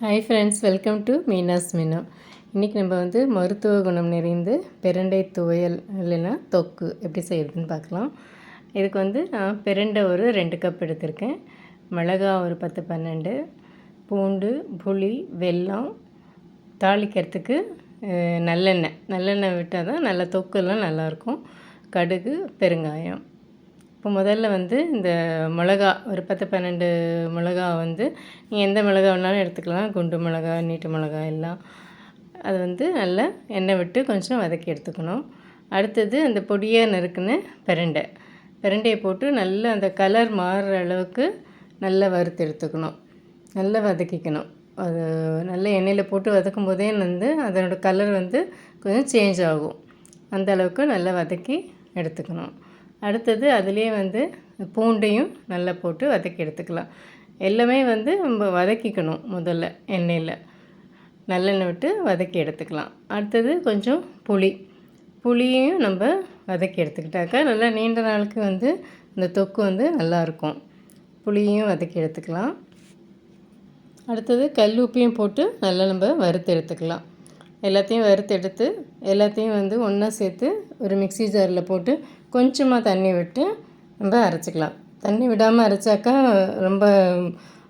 Hi friends, welcome to Meena's menu. இன்றைக்கி நம்ம வந்து மருத்துவ குணம் நிறைந்து பிரண்டை துவையல் இல்லைன்னா தொக்கு எப்படி செய்கிறதுன்னு பார்க்கலாம். இதுக்கு வந்து நான் பிரண்டை ஒரு 2 கப் எடுத்திருக்கேன். மிளகா ஒரு 10-12, பூண்டு, புளி, வெல்லம், தாளிக்கிறதுக்கு நல்லெண்ணெய் விட்டால் தான் நல்ல தொக்குலாம் நல்லாயிருக்கும். கடுகு, பெருங்காயம். இப்போ முதல்ல வந்து இந்த மிளகா ஒரு 10-12 மிளகா வந்து நீங்கள் எந்த மிளகா வேணாலும் எடுத்துக்கலாம். குண்டு மிளகா, நீட்டு மிளகா எல்லாம். அது வந்து நல்லா எண்ணெய் விட்டு கொஞ்சம் வதக்கி எடுத்துக்கணும். அடுத்தது அந்த பொடியாக நறுக்குன்னு பிரண்டையை போட்டு நல்லா அந்த கலர் மாறுற அளவுக்கு நல்லா வறுத்து எடுத்துக்கணும். நல்லா வதக்கிக்கணும். அது நல்ல எண்ணெயில் போட்டு வதக்கும் போதே வந்து அதனோடய கலர் வந்து கொஞ்சம் சேஞ்ச் ஆகும். அந்த அளவுக்கு நல்லா வதக்கி எடுத்துக்கணும். அடுத்தது அதுலேயே வந்து பூண்டையும் நல்லா போட்டு வதக்கி எடுத்துக்கலாம். எல்லாமே வந்து நம்ம வதக்கிக்கணும். முதல்ல எண்ணெயில் நல்லெண்ணெய் விட்டு வதக்கி எடுத்துக்கலாம். அடுத்தது கொஞ்சம் புளியையும் நம்ம வதக்கி எடுத்துக்கிட்டாக்கா நல்லா நீண்ட நாளுக்கு வந்து இந்த தொக்கு வந்து நல்லாயிருக்கும். புளியையும் வதக்கி எடுத்துக்கலாம். அடுத்தது கல் உப்பையும் போட்டு நல்லா நம்ம வறுத்து எடுத்துக்கலாம். எல்லாத்தையும் வறுத்து எடுத்து எல்லாத்தையும் வந்து ஒன்றா சேர்த்து ஒரு மிக்ஸி ஜாரில் போட்டு கொஞ்சமாக தண்ணி விட்டு நம்ம அரைச்சிக்கலாம். தண்ணி விடாமல் அரைச்சாக்கா ரொம்ப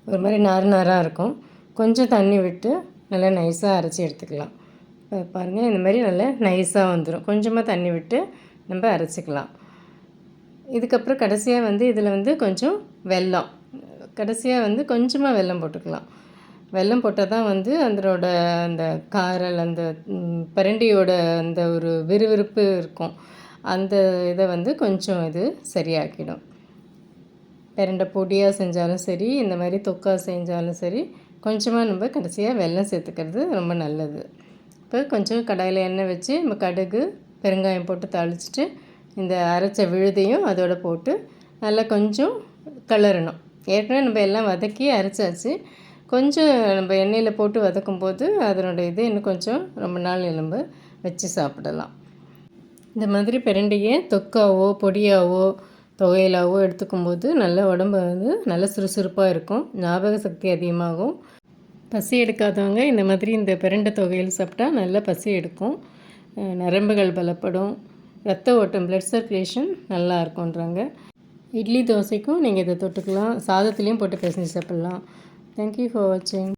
ஒரு மாதிரி நாராக இருக்கும். கொஞ்சம் தண்ணி விட்டு நல்லா நைஸாக அரைச்சி எடுத்துக்கலாம். பாருங்கள், இந்த மாதிரி நல்லா நைஸாக வந்துடும். கொஞ்சமாக தண்ணி விட்டு நம்ம அரைச்சிக்கலாம். இதுக்கப்புறம் கடைசியாக வந்து இதில் வந்து கொஞ்சம் வெல்லம், கடைசியாக வந்து கொஞ்சமாக வெல்லம் போட்டுக்கலாம். வெல்லம் போட்டால் தான் வந்து அதனோட அந்த காரல், அந்த பிரண்டையோட அந்த ஒரு விறுவிறுப்பு இருக்கும். அந்த இதை வந்து கொஞ்சம் இது சரியாக்கிடும். பிரண்டை பொடியாக செஞ்சாலும் சரி, இந்த மாதிரி தொக்கா செஞ்சாலும் சரி, கொஞ்சமாக நம்ம கடைசியாக வெல்லம் சேர்த்துக்கிறது ரொம்ப நல்லது. இப்போ கொஞ்சம் கடாயில் எண்ணெய் வச்சு நம்ம கடுகு, பெருங்காயம் போட்டு தாளிச்சிட்டு இந்த அரைச்ச விழுதையும் அதோடு போட்டு நல்லா கொஞ்சம் கிளறணும். ஏற்கனவே நம்ம எல்லாம் வதக்கி அரைச்சாச்சு. கொஞ்சம் நம்ம எண்ணெயில் போட்டு வதக்கும்போது அதனுடைய இது இன்னும் கொஞ்சம் ரொம்ப நாள் நம்ம வச்சு சாப்பிடலாம். இந்த மாதிரி பிரண்டையை தொக்காவோ பொடியாவோ துவையலாவோ எடுத்துக்கும்போது நல்ல உடம்பு வந்து நல்ல சுறுசுறுப்பாக இருக்கும். ஞாபக சக்தி அதிகமாகும். பசி எடுக்காதவங்க இந்த மாதிரி இந்த பிரண்டை துவையல் சாப்பிட்டா நல்ல பசி எடுக்கும். நரம்புகள் பலப்படும். ரத்த ஓட்டம், பிளட் சர்க்குலேஷன் நல்லா இருக்குன்றாங்க. இட்லி தோசைக்கும் நீங்கள் இதை தொட்டுக்கலாம். சாதத்துலேயும் போட்டு பிசைஞ்சு சாப்பிட்லாம். Thank you for watching.